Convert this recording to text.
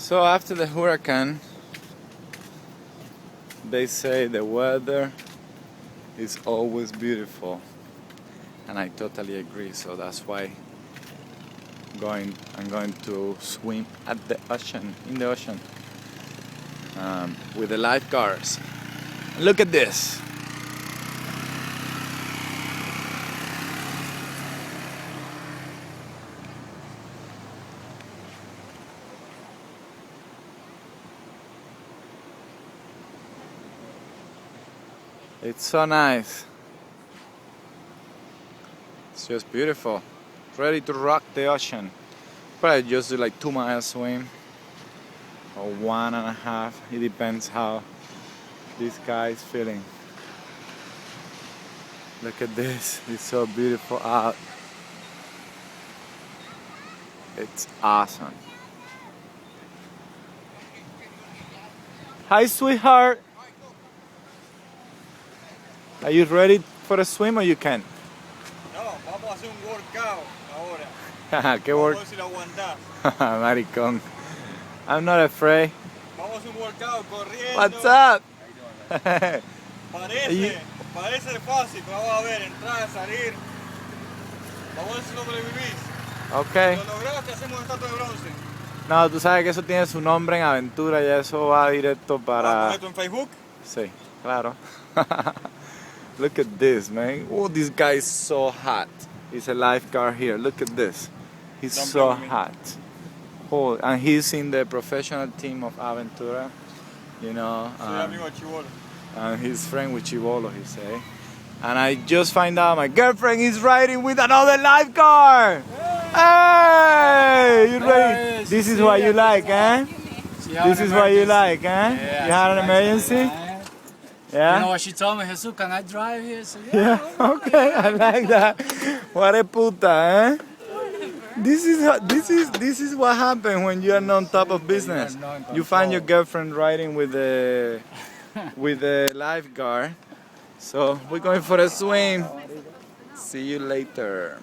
So after the hurricane, they say the weather is always beautiful, and I totally agree. So that's why I'm going to swim at the ocean, in the ocean, with the lifeguards. Look at this. It's so nice. It's just beautiful. Ready to rock the ocean. Probably just do like 2 miles swim or 1.5. It depends how this guy is feeling. Look at this. It's so beautiful out. It's awesome. Hi, sweetheart. Are you ready for a swim or you can? No, vamos a hacer un workout ahora. ¿Qué work? Vamos a ver si lo aguantás. Maricón. I'm not afraid. Vamos a hacer un workout corriendo. What's up? Parece fácil, pero vamos a ver, entrar, salir. Vamos a ver si lo sobrevivís. Okay. Si lo lográs, te hacemos estatua de bronce. No, tú sabes que eso tiene su nombre en aventura y eso va directo para... ¿Vas a poner esto en Facebook? Sí, claro. Look at this, man. Oh, this guy is so hot. He's a lifeguard here. Look at this. He's Don't so blame me. hot. Oh, and he's in the professional team of Aventura, you know. Soy amigo de Chibolo. And he's friend with Chibolo, he say. And I just find out my girlfriend is riding with another lifeguard. Hey, you ready? This is what you like, eh? This is what you like, eh? Yeah, You had an emergency? Yeah? You know what she told me? Jesus, can I drive here? So, Yeah, okay, I like that. What a puta, eh? This is what happens when you are not on top of business. You find your girlfriend riding with the lifeguard. So we're going for a swim. See you later.